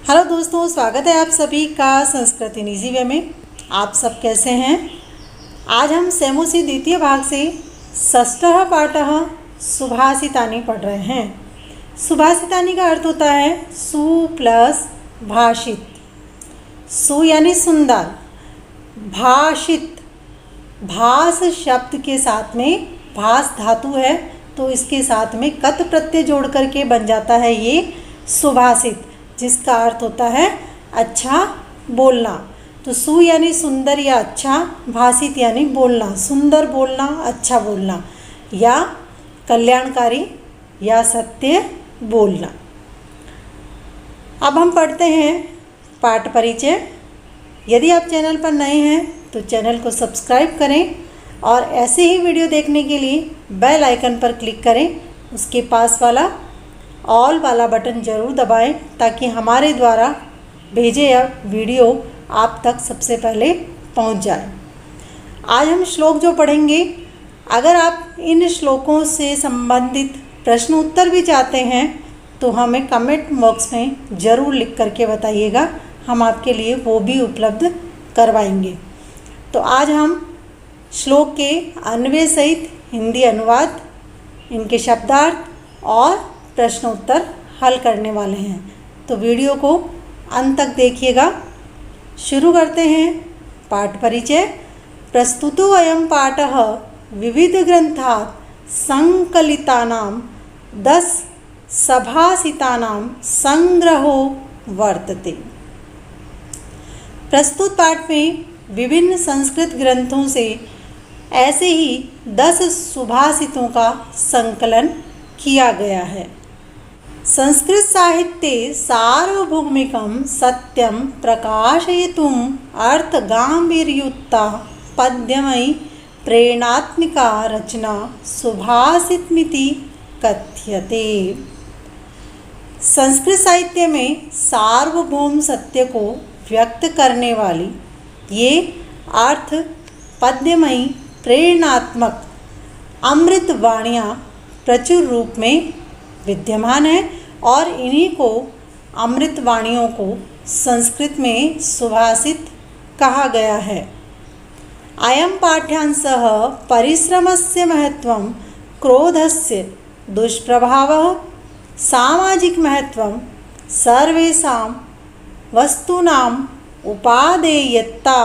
Hello दोस्तों, स्वागत है आप सभी का संस्कृत इन इजी वे में। आप सब कैसे हैं? आज हम सेमोसी द्वितीय भाग से षष्ठः पाठः सुभाषितानि पढ़ रहे हैं। सुभाषितानि का अर्थ होता है सु प्लस भाषित। सु यानी सुंदर, भाषित भास शब्द के साथ में भास धातु है तो इसके साथ में कत प्रत्यय जोड़ करके बन जाता है ये सुभाषित, जिसका अर्थ होता है अच्छा बोलना। तो सु यानी सुंदर या अच्छा, भाषित यानी बोलना, सुंदर बोलना, अच्छा बोलना या कल्याणकारी या सत्य बोलना। अब हम पढ़ते हैं पाठ परिचय। यदि आप चैनल पर नए हैं तो चैनल को सब्सक्राइब करें और ऐसे ही वीडियो देखने के लिए बेल आइकन पर क्लिक करें। उसके पास वाला ऑल वाला बटन ज़रूर दबाएं ताकि हमारे द्वारा भेजे या वीडियो आप तक सबसे पहले पहुंच जाए। आज हम श्लोक जो पढ़ेंगे, अगर आप इन श्लोकों से संबंधित प्रश्न उत्तर भी चाहते हैं तो हमें कमेंट बॉक्स में ज़रूर लिख करके बताइएगा, हम आपके लिए वो भी उपलब्ध करवाएंगे। तो आज हम श्लोक के अन्वय सहित हिंदी अनुवाद, इनके शब्दार्थ और प्रश्न उत्तर हल करने वाले हैं। तो वीडियो को अंत तक देखिएगा। शुरू करते हैं पाठ परिचय। प्रस्तुतो अयं पाठः विविध ग्रंथात् संकलितानां 10 सभाषितानां संग्रहो वर्तते। प्रस्तुत पाठ में विभिन्न संस्कृत ग्रंथों से ऐसे ही 10 सुभाषितों का संकलन किया गया है। संस्कृत साहित्ये सार्वभौमिकं सत्यं प्रकाशयितुम् अर्थगाम्भीर्ययुक्ता पद्यमयी प्रेरणात्मिका रचना सुभाषितमिति कथ्यते। संस्कृत साहित्य में सार्वभौम सत्य को व्यक्त करने वाली ये अर्थ पद्यमयी प्रेरणात्मक अमृत वाणियाँ प्रचुर रूप में विद्यमान है और इन्हीं को अमृत वाणियों को संस्कृत में सुभाषित कहा गया है। अयं पाठ्यांशः परिश्रमस्य महत्वं, क्रोधस्य दुष्प्रभावः, सामाजिक महत्वं, सर्वेषां वस्तूनाम् उपादेयता,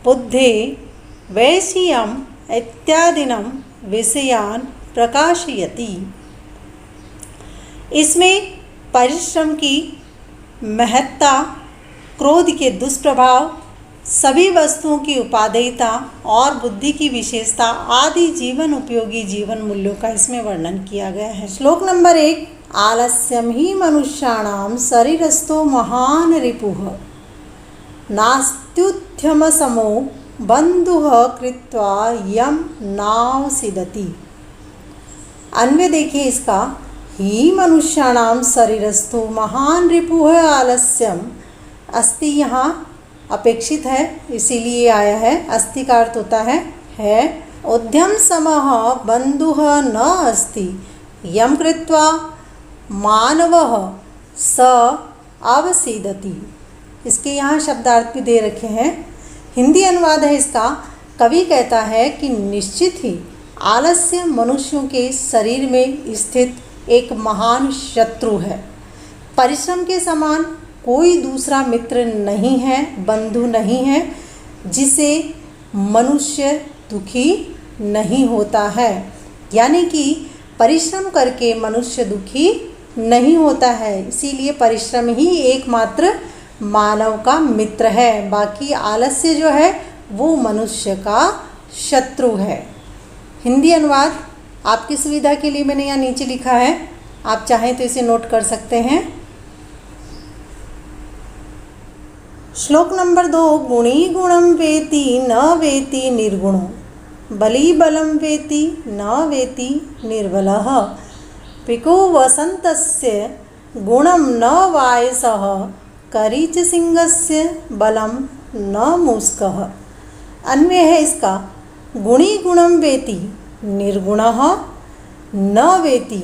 बुद्धे वैश्यम् इत्यादिनं विषयान् प्रकाशयति। इसमें परिश्रम की महत्ता, क्रोध के दुष्प्रभाव, सभी वस्तुओं की उपादेयता और बुद्धि की विशेषता आदि जीवन उपयोगी जीवन मूल्यों का इसमें वर्णन किया गया है। श्लोक नंबर 1। आलस्यम ही मनुष्याणां शरीरस्थो महान रिपुः नास्त्युद्यम समो बंधुः कृत्वा यम नावसिदति। अन्वय देखिए इसका। ही मनुष्याणां शरीरस्थो महान रिपुः आलस्यम। अस्ति यहाँ अपेक्षित है इसीलिए आया है। अस्ति का अर्थ होता है। उद्यम समः बंधुः न अस्ति यम कृत्वा मानवः स अवसीदति। इसके यहाँ शब्दार्थ भी दे रखे हैं। हिंदी अनुवाद है इसका। कवि कहता है कि निश्चित ही आलस्य मनुष्यों के शरीर में स्थित एक महान शत्रु है। परिश्रम के समान कोई दूसरा मित्र नहीं है, बंधु नहीं है, जिसे मनुष्य दुखी नहीं होता है। यानी कि परिश्रम करके मनुष्य दुखी नहीं होता है, इसीलिए परिश्रम ही एकमात्र मानव का मित्र है। बाकी आलस्य जो है वो मनुष्य का शत्रु है। हिंदी अनुवाद आपकी सुविधा के लिए मैंने यहाँ नीचे लिखा है, आप चाहें तो इसे नोट कर सकते हैं। श्लोक नंबर 2। गुणी गुणं वेति न वेति निर्गुणो, बली बलं वेति न वेति निर्बलः, पिको वसन्तस्य गुणं न वायसः, करीचसिंहस्य बलं न मूषकः। अन्वय है इसका। गुणी गुणं वेति निर्गुणः न वेति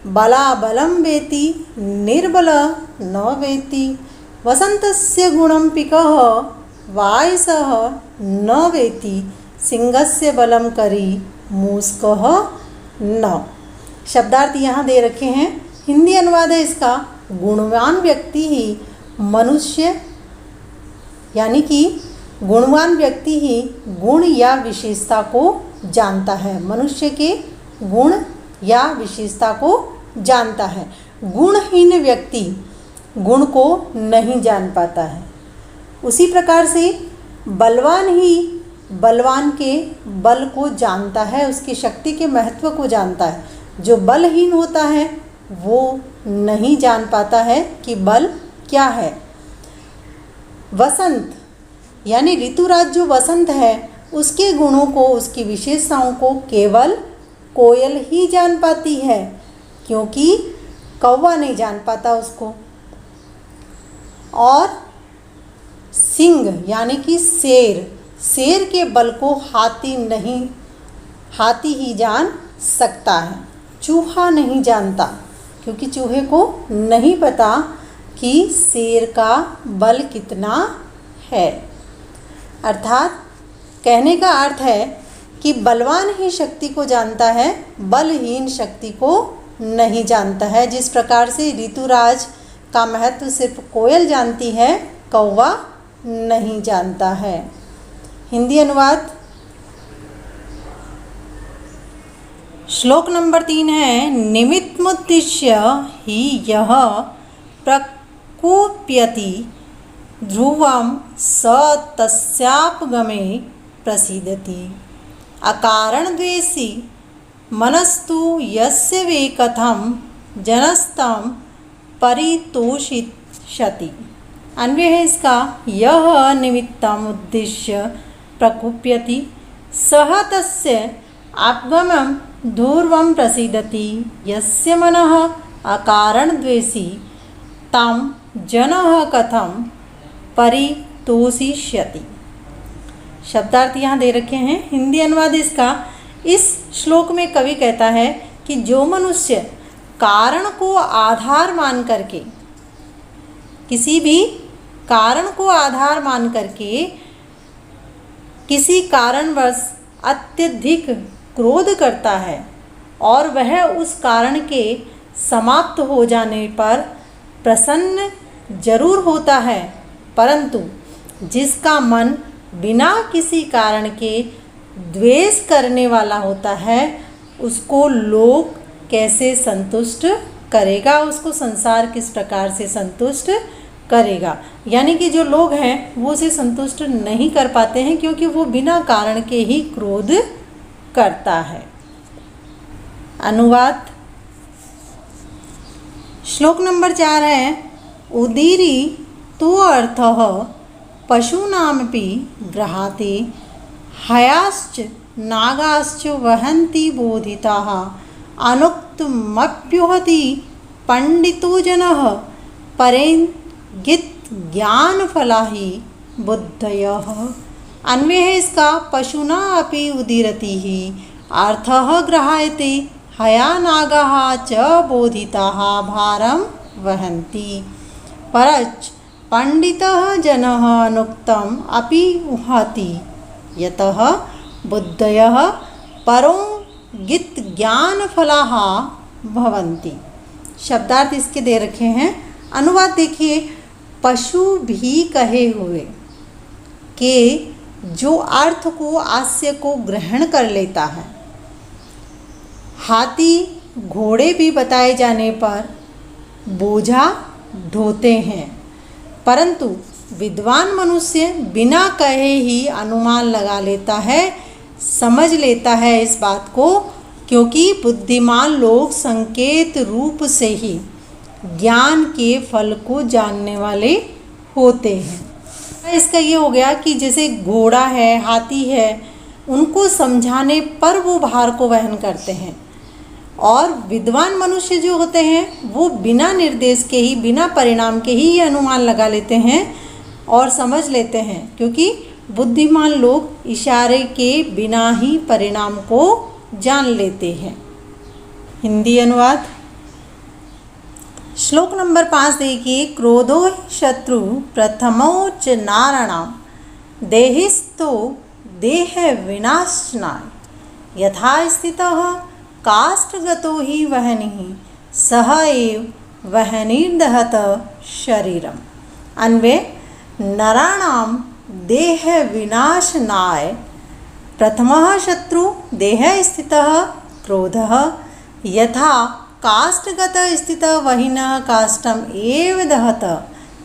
बलाबलं वेति निर्बल न वेति, वसन्तस्य गुणं पिकः वायसः न वेति, सिंहस्य बलं करी मूषकः न। शब्दार्थ यहाँ दे रखे हैं। हिंदी अनुवाद है इसका, गुणवान व्यक्ति ही मनुष्य, यानी कि गुणवान व्यक्ति ही गुण या विशेषता को जानता है, मनुष्य के गुण या विशेषता को जानता है। गुणहीन व्यक्ति गुण को नहीं जान पाता है। उसी प्रकार से बलवान ही बलवान के बल को जानता है, उसकी शक्ति के महत्व को जानता है। जो बलहीन होता है वो नहीं जान पाता है कि बल क्या है। वसंत यानी ऋतुराज जो वसंत है, उसके गुणों को, उसकी विशेषताओं को केवल कोयल ही जान पाती है, क्योंकि कौवा नहीं जान पाता उसको। और सिंह यानी कि शेर के बल को हाथी ही जान सकता है, चूहा नहीं जानता, क्योंकि चूहे को नहीं पता कि शेर का बल कितना है। अर्थात कहने का अर्थ है कि बलवान ही शक्ति को जानता है, बलहीन शक्ति को नहीं जानता है। जिस प्रकार से ऋतुराज का महत्व सिर्फ कोयल जानती है, कौवा नहीं जानता है। हिंदी अनुवाद। श्लोक नंबर 3 है, निमित्तमुद्दिश्य ही यः प्रकुप्यति ध्रुवं स तस्यापगमे प्रसीदति। अकारणद्वेषी मनस्तु यस्य वे कथं जनस्तं परितोषिष्यति। अन्वय है इसका, यह निमित्तम् उद्दिश्य प्रकुप्यति सः तस्य आपगमं ध्रुवं प्रसीदति। यस्य मनः अकारणद्वेषी तं जनः कथं परितोषिष्यति। शब्दार्थ यहाँ दे रखे हैं। हिंदी अनुवाद इसका, इस श्लोक में कवि कहता है कि जो मनुष्य कारण को आधार मान करके, किसी भी कारण को आधार मान करके किसी कारणवश अत्यधिक क्रोध करता है और वह उस कारण के समाप्त हो जाने पर प्रसन्न जरूर होता है, परंतु जिसका मन बिना किसी कारण के द्वेष करने वाला होता है, उसको लोग कैसे संतुष्ट करेगा, उसको संसार किस प्रकार से संतुष्ट करेगा। यानी कि जो लोग हैं वो उसे संतुष्ट नहीं कर पाते हैं, क्योंकि वो बिना कारण के ही क्रोध करता है। अनुवाद। श्लोक नंबर 4 है, उदीरी तो अर्थः पशूनामपि गृहाते हयाश्च नागाश्च वहन्ति बोधिताः अनुक्तमप्युहति पंडितो जनः परेन् गित ज्ञानफला ही बुद्धयः। अन्वय है इसका, पशुना अपि उदीरति ही अर्थः गृह्यते हया नागाः च बोधिताः भारं वहन्ति परच पंडितः जनः अनुक्तम् अपि उहाति यतः बुद्धयः परों गित ज्ञानफलाः भवन्ति। शब्दार्थ इसके दे रखे हैं। अनुवाद देखिए, पशु भी कहे हुए कि जो अर्थ को, आशय को ग्रहण कर लेता है, हाथी घोड़े भी बताए जाने पर बोझा ढोते हैं, परंतु विद्वान मनुष्य बिना कहे ही अनुमान लगा लेता है, समझ लेता है इस बात को, क्योंकि बुद्धिमान लोग संकेत रूप से ही ज्ञान के फल को जानने वाले होते हैं। इसका ये हो गया कि जैसे घोड़ा है, हाथी है, उनको समझाने पर वो भार को वहन करते हैं, और विद्वान मनुष्य जो होते हैं वो बिना निर्देश के ही, बिना परिणाम के ही ये अनुमान लगा लेते हैं और समझ लेते हैं, क्योंकि बुद्धिमान लोग इशारे के बिना ही परिणाम को जान लेते हैं। हिंदी अनुवाद। श्लोक नंबर 5 देखिए। क्रोधो शत्रु प्रथमोच नाराणाम देहिस्थो देह विनाशनाय यथा स्थितः काष्ठगतो ही वह्निः सह एव वह्निर्दहत शरीरम। अन्वय नराणाम देह विनाशनाय प्रथमः शत्रु देह स्थितः क्रोधः यथा काष्ठगतः स्थितः वह्निः काष्ठम एव दहत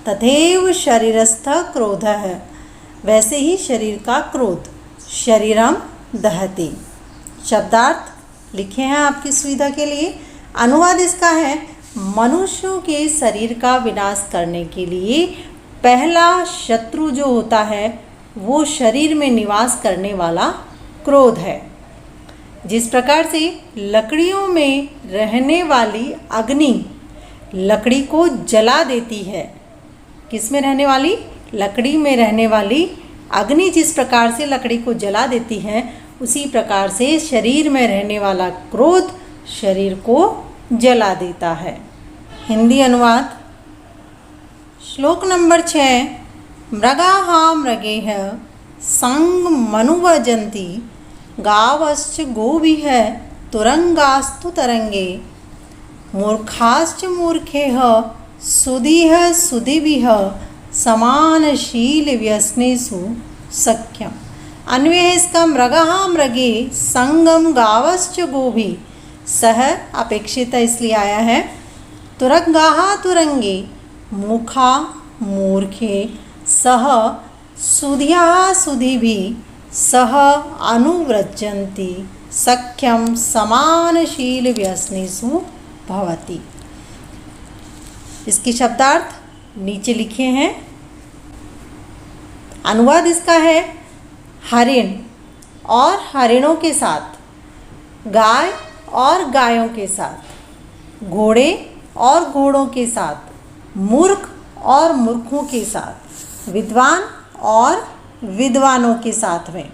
तथैव शरीरस्थ क्रोधः। वैसे ही शरीर का क्रोध शरीरम दहति। शब्दार्थ लिखे हैं आपकी सुविधा के लिए। अनुवाद इसका है, मनुष्यों के शरीर का विनाश करने के लिए पहला शत्रु जो होता है वो शरीर में निवास करने वाला क्रोध है। जिस प्रकार से लकड़ियों में रहने वाली अग्नि लकड़ी को जला देती है, किस में रहने वाली? लकड़ी में रहने वाली अग्नि जिस प्रकार से लकड़ी को जला देती है, उसी प्रकार से शरीर में रहने वाला क्रोध शरीर को जला देता है। हिंदी अनुवाद। श्लोक नंबर 6। मृगाः मृगैः संग मनुवजन्ति गावश्च गोभिः तुरंगास्तु तरंगे मूर्खाश्च मूर्खैः सुधीः सुधीभिः समानशील व्यसनेषु सख्यम। अन्वय इसका मृगः मृगे संगम गावश्च गोभी। सह अपेक्षित इसलिए आया है। तुरंगाः तुरंगे मूर्खा मूर्खे सह सुधियाः सुधीभिः सह अनुव्रजन्ति सख्यम समानशील व्यसनेषु भवति। इसके शब्दार्थ नीचे लिखे हैं। अनुवाद इसका है, हरिण और हरिणों के साथ, गाय और गायों के साथ, घोड़े और घोड़ों के साथ, मूर्ख और मूर्खों के साथ, विद्वान और विद्वानों के साथ में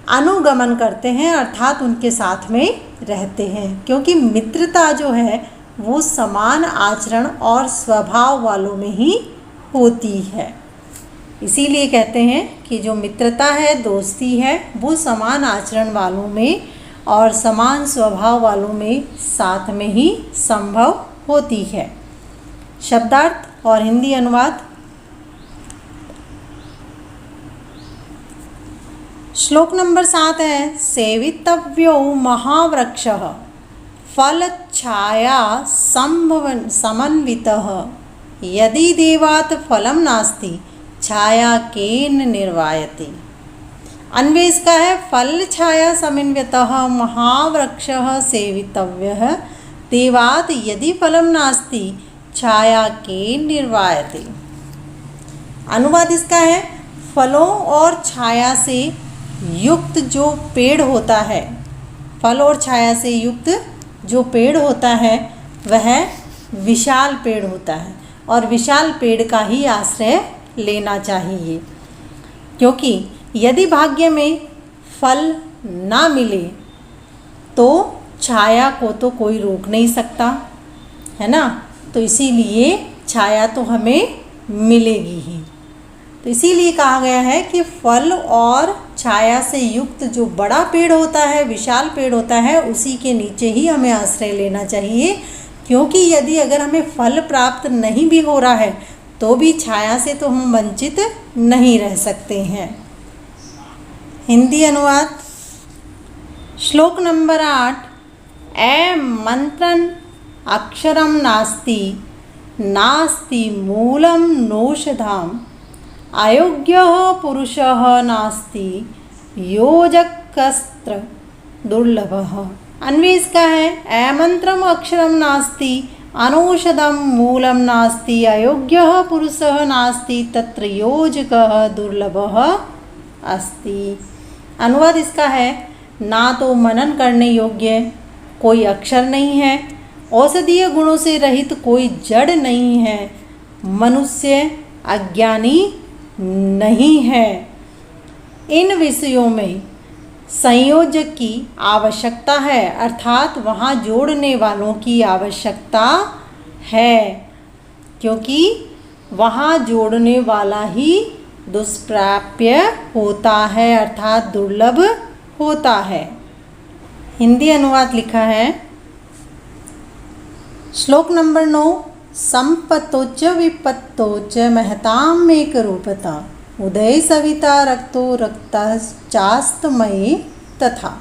अनुगमन करते हैं, अर्थात उनके साथ में रहते हैं। क्योंकि मित्रता जो है वो समान आचरण और स्वभाव वालों में ही होती है। इसीलिए कहते हैं कि जो मित्रता है, दोस्ती है, वो समान आचरण वालों में और समान स्वभाव वालों में साथ में ही संभव होती है। शब्दार्थ और हिंदी अनुवाद। श्लोक नंबर 7 है। सेवितव्यो महावृक्षः फलच्छाया समन्वितः यदि देवात् फलं नास्ति छाया केन निर्वायते। अन्वय इसका है, फल छाया समन्वितः महावृक्षः सेवितव्यः देवात् यदि फलं नास्ति छाया केन निर्वायते। अनुवाद इसका है, फलों और छाया से युक्त जो पेड़ होता है, फल और छाया से युक्त जो पेड़ होता है वह विशाल पेड़ होता है और विशाल पेड़ का ही आश्रय लेना चाहिए। क्योंकि यदि भाग्य में फल ना मिले तो छाया को तो कोई रोक नहीं सकता, है ना। तो इसीलिए छाया तो हमें मिलेगी ही। तो इसीलिए कहा गया है कि फल और छाया से युक्त जो बड़ा पेड़ होता है, विशाल पेड़ होता है, उसी के नीचे ही हमें आश्रय लेना चाहिए। क्योंकि यदि अगर हमें फल प्राप्त नहीं भी हो रहा है तो भी छाया से तो हम वंचित नहीं रह सकते हैं। हिंदी अनुवाद। श्लोक नंबर 8। ए मंत्रन अक्षरम नास्ति नास्ति मूलम नौषधाम अयोग्यः पुरुषः नास्ति योजकस्त्र दुर्लभः। अन्वय इसका है, अमंत्रम अक्षरम नास्ति अनौषधम मूलम नास्ति अयोग्यः पुरुषः नास्ति तत्र योजकः दुर्लभः अस्ति। अनुवाद इसका है, ना तो मनन करने योग्य कोई अक्षर नहीं है, औषधीय गुणों से रहित कोई जड़ नहीं है, मनुष्य अज्ञानी नहीं है। इन विषयों में संयोजक की आवश्यकता है, अर्थात वहाँ जोड़ने वालों की आवश्यकता है, क्योंकि वहाँ जोड़ने वाला ही दुष्प्राप्य होता है अर्थात दुर्लभ होता है। हिंदी अनुवाद लिखा है। श्लोक नंबर 9। संपत्तोच विपत्तोच महताम एक रूपता उदय सविता रक्तो रक्तश्चास्तमये तथा।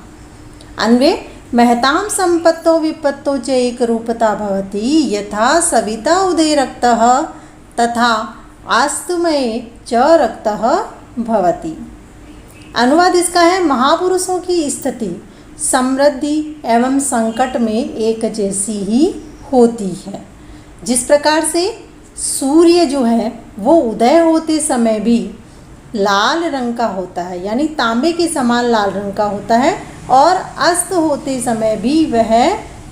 अन्वय महतां संपत्तो विपत्तो च एक रूपता भवति यथा सविता उदय रक्तः तथा आस्तमये च रक्तः भवति। अनुवाद इसका है, महापुरुषों की स्थिति समृद्धि एवं संकट में एक जैसी ही होती है। जिस प्रकार से सूर्य जो है वो उदय होते समय भी लाल रंग का होता है, यानी तांबे के समान लाल रंग का होता है, और अस्त होते समय भी वह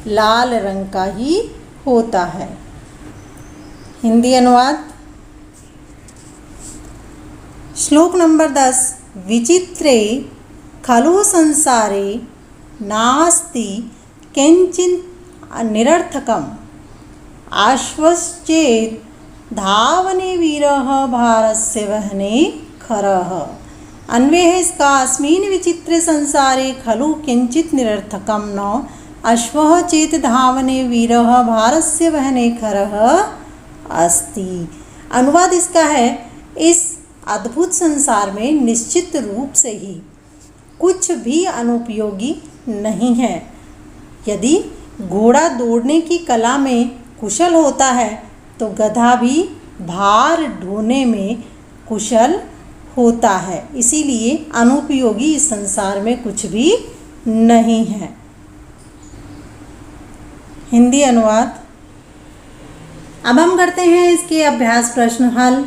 लाल रंग का ही होता है। हिंदी अनुवाद। श्लोक नंबर 10। विचित्रे खलु संसारे नास्ति किंचित् निरर्थकम् आश्वश्चेत् धावने वीरः भारस्य वहने खरः। अन्वय है इसका, अस्मिन् विचित्रे संसारे खलु किंचित् निरर्थकं न अश्वः चेत् धावने वीरः भारस्य वहने खरः अस्ति। अनुवाद इसका है, इस अद्भुत संसार में निश्चित रूप से ही कुछ भी अनुपयोगी नहीं है। यदि घोड़ा दौड़ने की कला में कुशल होता है तो गधा भी भार ढोने में कुशल होता है। इसीलिए अनुपयोगी इस संसार में कुछ भी नहीं है। हिंदी अनुवाद। अब हम करते हैं इसके अभ्यास प्रश्न हल।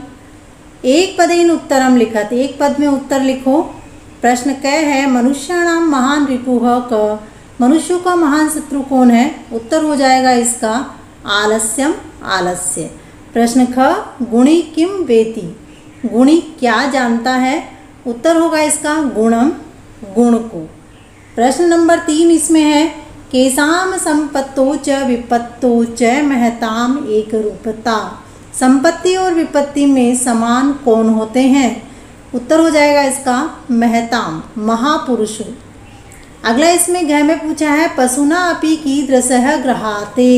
एक पदेन उत्तरम लिखत, एक पद में उत्तर लिखो। प्रश्न क है, मनुष्याणां महान रिपुः क, मनुष्यों का महान शत्रु कौन है? उत्तर हो जाएगा इसका आलस्यम, आलस्य। प्रश्न ख, गुणी किम वेति, गुणी क्या जानता है? उत्तर होगा इसका गुणम, गुण को। प्रश्न नंबर 3 इसमें है, केसाम संपत्तो च विपत्तो च महताम एक रूपता, संपत्ति और विपत्ति में समान कौन होते हैं? उत्तर हो जाएगा इसका महताम, महापुरुष। अगला इसमें घ में पूछा है, पशुना अपि कीदृशः गृहाते,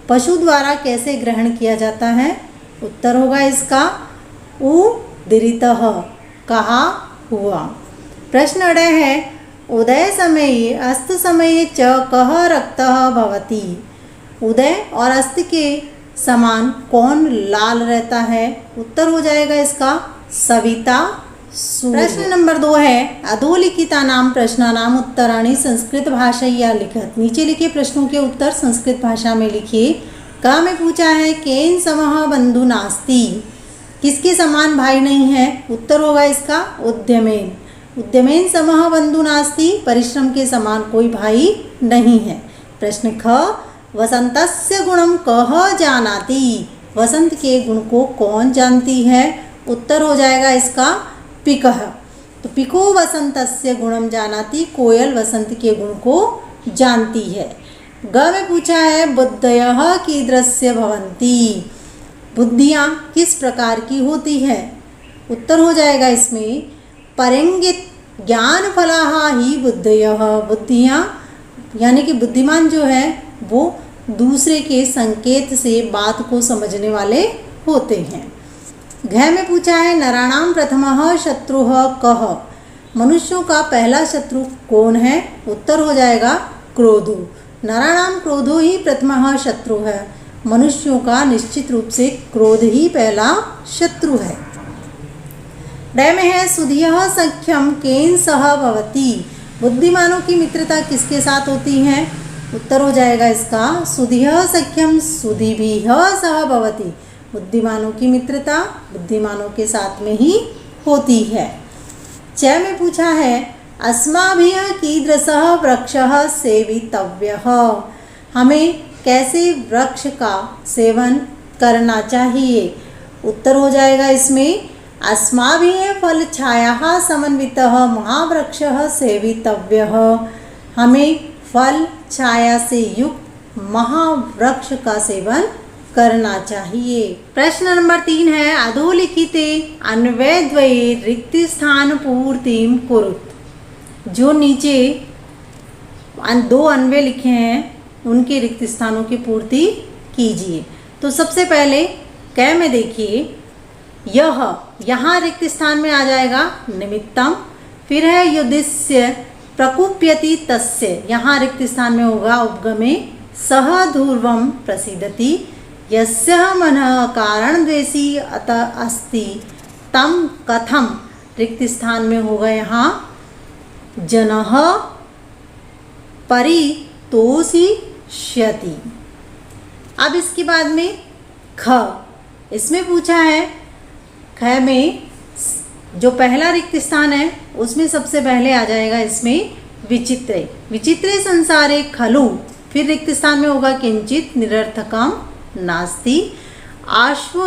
पशु द्वारा कैसे ग्रहण किया जाता है? उत्तर होगा इसका उदीरितः, कहा हुआ। प्रश्न अड़ है, उदय समये अस्त समये च कः रक्तः भवति, उदय और अस्त के समान कौन लाल रहता है? उत्तर हो जाएगा इसका सविता सूर्य। प्रश्न नंबर 2 है, अधोलिखितानां प्रश्नानां उत्तराणि संस्कृत भाषया लिखत, नीचे लिखे प्रश्नों के उत्तर संस्कृत भाषा में लिखिए। क में पूछा है, केन समः बंधु नास्ति, किसके समान भाई नहीं है? उत्तर होगा इसका उद्यमेन, उद्यमेन समः बंधु नास्ति, परिश्रम के समान कोई भाई नहीं है। प्रश्न ख, वसंतस्य गुणम कः जानाति, वसंत के गुण को कौन जानती है? उत्तर हो जाएगा इसका पिकः, तो पिको वसंतस्य गुणम जानाति, कोयल वसंत के गुण को जानती है। ग में पूछा है, बुद्धयः कीदृश्य भवन्ति, बुद्धियाँ किस प्रकार की होती है? उत्तर हो जाएगा इसमें परंगित ज्ञान फलाहा ही बुद्धयः, बुद्धियाँ यानी कि बुद्धिमान जो है वो दूसरे के संकेत से बात को समझने वाले होते हैं। घ में पूछा है, नराणाम प्रथमः शत्रुः कः, मनुष्यों का पहला शत्रु कौन है? उत्तर हो जाएगा क्रोधो, नराणाम क्रोधो ही प्रथमः शत्रु है, मनुष्यों का निश्चित रूप से क्रोध ही पहला शत्रु है। ड में है, सुधियः सख्यम केन सह भवति, बुद्धिमानों की मित्रता किसके साथ होती है? उत्तर हो जाएगा इसका सुधियः सख्यम सुधिभिः सह भवति, बुद्धिमानों की मित्रता बुद्धिमानों के साथ में ही होती है। च में पूछा है, अस्माभिः कीदृशः वृक्षः सेवितव्यः, हमें कैसे वृक्ष का सेवन करना चाहिए? उत्तर हो जाएगा इसमें अस्माभिः फल छायाः समन्वितः महावृक्षः सेवितव्यः, हमें फल छाया से युक्त महावृक्ष का सेवन करना चाहिए। प्रश्न नंबर 3 है अधोलिखिते अन्वयद्वये रिक्तस्थान पूर्तिं कुरुत। जो नीचे 2 अन्वय लिखे हैं उनके रिक्त स्थानों की पूर्ति कीजिए। तो सबसे पहले क में देखिए, यह यहाँ रिक्त स्थान में आ जाएगा निमित्तम। फिर है युधिष्य प्रकुप्यति तस्य, यहाँ रिक्त स्थान में होगा उपगमे। सह ध्रुवम प्रसीदति, यस्य मनः कारण द्वेषी अत अस्ति तम कथम, रिक्त स्थान में होगा यहाँ जनः परितोषिष्यति। अब इसके बाद में ख, इसमें पूछा है ख में जो पहला रिक्त स्थान है उसमें सबसे पहले आ जाएगा इसमें विचित्रे। विचित्रे संसारे खलु, फिर रिक्त स्थान में होगा किंचित निरर्थकम नास्ति। आश्व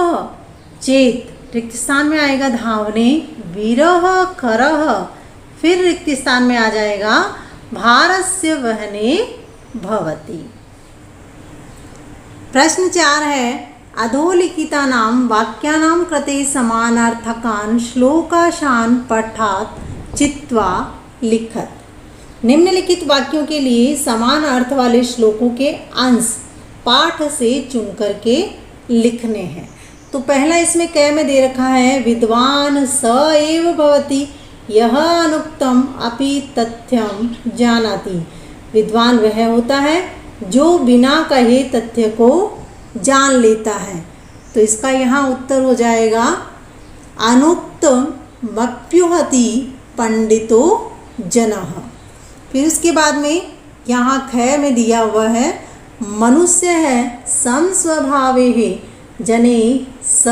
चेत, रिक्त स्थान में आएगा धावने। विरह खरह, फिर रिक्त स्थान में आ जाएगा भारस्य वहने भवति। प्रश्न 4 है अधोलिखितानां वाक्यानां कृते समानार्थकान् श्लोकाशान् पठात् चित्वा लिखत। निम्नलिखित वाक्यों के लिए समान अर्थ वाले श्लोकों के अंश पाठ से चुन करके लिखने हैं। तो पहला इसमें क में दे रखा है विद्वान स एव भवति यह अनुक्तम अपि तथ्यम जानाति। विद्वान वह होता है जो बिना कहे तथ्य को जान लेता है। तो इसका यहाँ उत्तर हो जाएगा अनुक्तमप्युहति पंडितो जनः। फिर उसके बाद में यहाँ ख में दिया हुआ है मनुष्य है समस्वभावेः जनेः स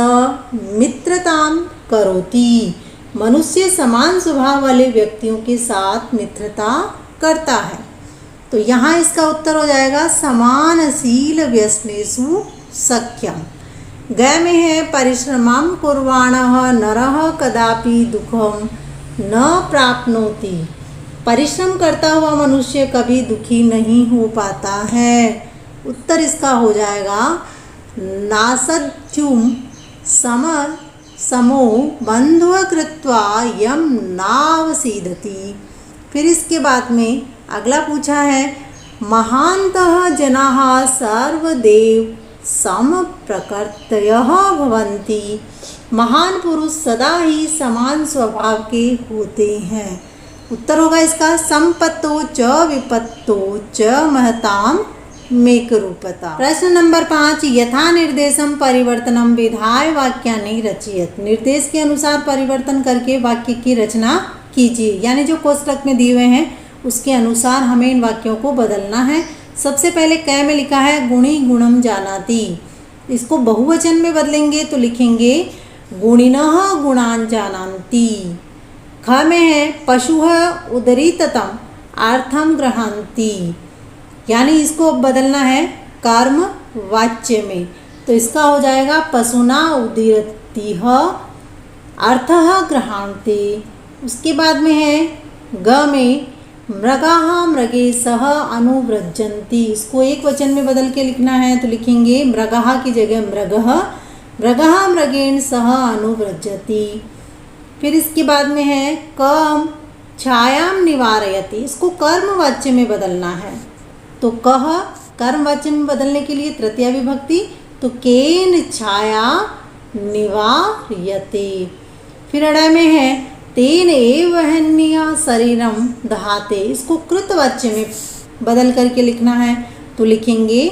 मित्रतां करोति। मनुष्य समान स्वभाव वाले व्यक्तियों के साथ मित्रता करता है। तो यहाँ इसका उत्तर हो जाएगा समानशील व्यसनेषु सख्यम। ग में है परिश्रमं कुर्वाणः नरः कदापि दुःखं न प्राप्नोति। परिश्रम करता हुआ मनुष्य कभी दुखी नहीं हो पाता है। उत्तर इसका हो जाएगा नासत्युम समो बंधुः कृत्वा यम नावसीदति। फिर इसके बाद में अगला पूछा है महान्तः जनाः सर्वदेव समप्रकृतयः भवन्ति। महान पुरुष सदा ही समान स्वभाव के होते हैं। उत्तर होगा इसका संपत्तो च विपत्तो च महताम मेकरूपता। प्रश्न नंबर 5 यथा निर्देशम परिवर्तनम विधाय वाक्यानि रचयत। निर्देश के अनुसार परिवर्तन करके वाक्य की रचना कीजिए। यानी जो कोष्ठक में दिए हुए हैं उसके अनुसार हमें इन वाक्यों को बदलना है। सबसे पहले क में लिखा है गुणी गुणम जानाति। इसको बहुवचन में बदलेंगे तो लिखेंगे गुणिनः गुणान जानन्ति। ख में है पशुः उदरिततम अर्थम गृह्णन्ति। यानी इसको बदलना है कर्म वाच्य में। तो इसका हो जाएगा पशुना उदीरतिः अर्थः गृह्णन्ति। उसके बाद में है ग में मृगाः मृगेशः अनुव्रजन्ति। इसको एक वचन में बदल के लिखना है तो लिखेंगे मृगाः की जगह मृगः। मृगः मृगेण सह अनुव्रजति। फिर इसके बाद में है कम छायाम निवारयति। इसको कर्मवाच्य में बदलना है तो कह कर्मवाच्य में बदलने के लिए तृतीया विभक्ति तो केन छाया निवारयते। फिर अड़ा में है तेन एव वहन्या शरीरम दहाते। इसको कृतवाच्य में बदल करके लिखना है तो लिखेंगे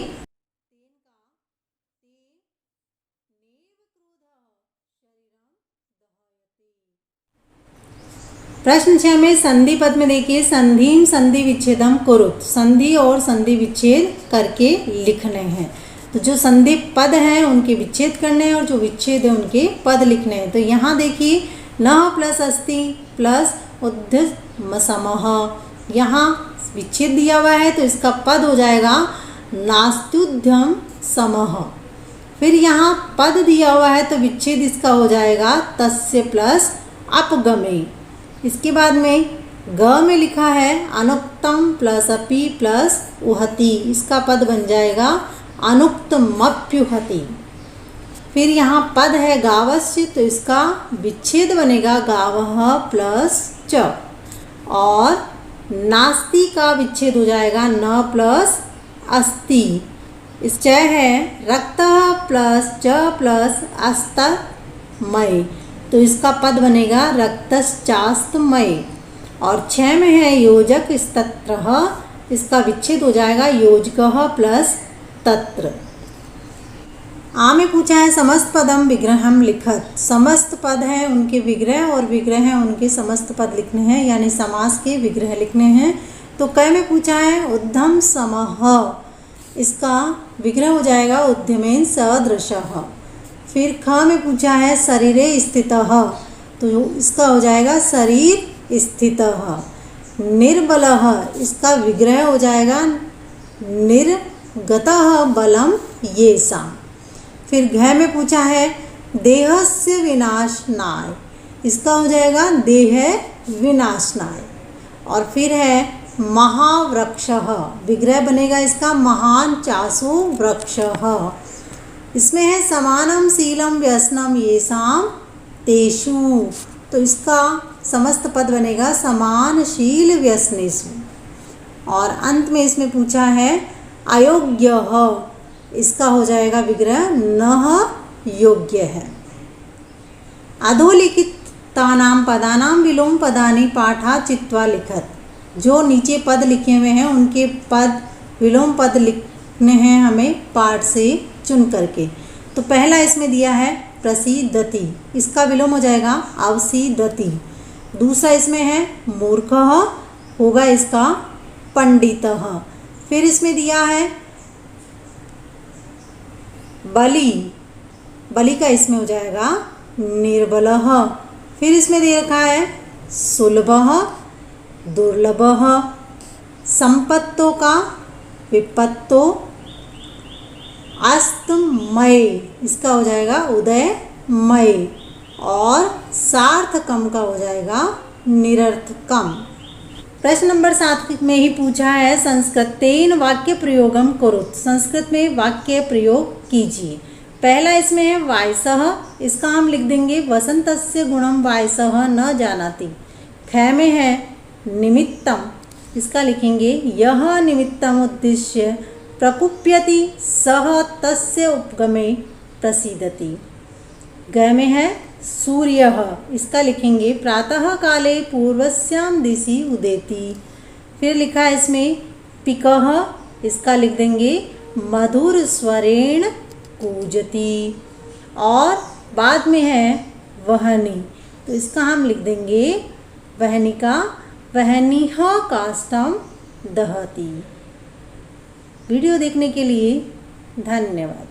प्रश्न 6 में संधि पद में देखिए संधिम संधि विच्छेदम कुरुत। संधि और संधि विच्छेद करके लिखने हैं। तो जो संधि पद हैं उनके विच्छेद करने हैं और जो विच्छेद है उनके पद लिखने हैं। तो यहाँ देखिए न प्लस अस्ति प्लस उद्धम समः। यहाँ विच्छेद दिया हुआ है तो इसका पद हो जाएगा नास्त्युद्धम समः। फिर यहाँ पद दिया हुआ है तो विच्छेद इसका हो जाएगा तस्य प्लस अपगमे। इसके बाद में ग में लिखा है अनुक्तम प्लस अपि प्लस उहति। इसका पद बन जाएगा अनुक्तमप्युहति। फिर यहाँ पद है गावस्य, तो इसका विच्छेद बनेगा गावः प्लस च, और नास्ति का विच्छेद हो जाएगा न प्लस अस्ति। इस च है रक्तः प्लस च प्लस अस्तमय, तो इसका पद बनेगा रक्तश्चास्तमय। और 6 में है योजक स्तत्रः, इसका विच्छेद हो जाएगा योजकः प्लस तत्र। आ में पूछा है समस्त पदम विग्रहम लिखत। समस्त पद हैं उनके विग्रह और विग्रह हैं उनके समस्त पद लिखने हैं, यानी समास के विग्रह लिखने हैं। तो क में पूछा है उद्धम समः, इसका विग्रह हो जाएगा उद्यमेन सदृशः। फिर ख में पूछा है शरीरे स्थितः, तो इसका हो जाएगा शरीर स्थितः। निर्बलः, इसका विग्रह हो जाएगा निर्गतः बलम येषाम्। फिर घ में पूछा है देहस्य विनाशनाय, इसका हो जाएगा देह विनाशनाय। और फिर है महावृक्षः, विग्रह बनेगा इसका महान चासु वृक्षः। इसमें है समानम शीलम व्यसनम येषाम् तेषु, तो इसका समस्त पद बनेगा समान शील व्यसनेषु। और अंत में इसमें पूछा है अयोग्यः, इसका हो जाएगा विग्रह नः योग्य है। अधोलिखितानां पदानां विलोम पदानि पाठा चित्वा लिखत। जो नीचे पद लिखे हुए हैं उनके पद विलोम पद लिखने हैं हमें पाठ से चुन करके। तो पहला इसमें दिया है प्रसीदति, इसका विलोम हो जाएगा अवसीदति। दूसरा इसमें है मूर्खः, होगा इसका पंडितः। फिर इसमें दिया है बलि, बलि का इसमें हो जाएगा निर्बलः। फिर इसमें दे रखा है सुलभः, दुर्लभः। संपत्तों का विपत्तो, अस्तमय, इसका हो जाएगा उदयमय। और सार्थकम का हो जाएगा निरर्थकम। प्रश्न नंबर 7 में ही पूछा है संस्कृतेन वाक्य प्रयोगम कुरुत, संस्कृत में वाक्य प्रयोग कीजिए। पहला इसमें है वायसः, इसका हम लिख देंगे वसंतस्य गुणम वायसः न जानाति। ख में है निमित्तम, इसका लिखेंगे यह निमित्तम उद्देश्य प्रकुप्यति सह तस्य उपगमे प्रसीदति। ग में है सूर्यः, इसका लिखेंगे प्रातः काले पूर्वस्यां दिशि उदेति। फिर लिखा है इसमें पिकः, इसका लिख देंगे मधुर स्वरेण कूजति। और बाद में है वहनी, तो इसका हम लिख देंगे वहनिका वहनिह काष्ठम दहति। वीडियो देखने के लिए धन्यवाद।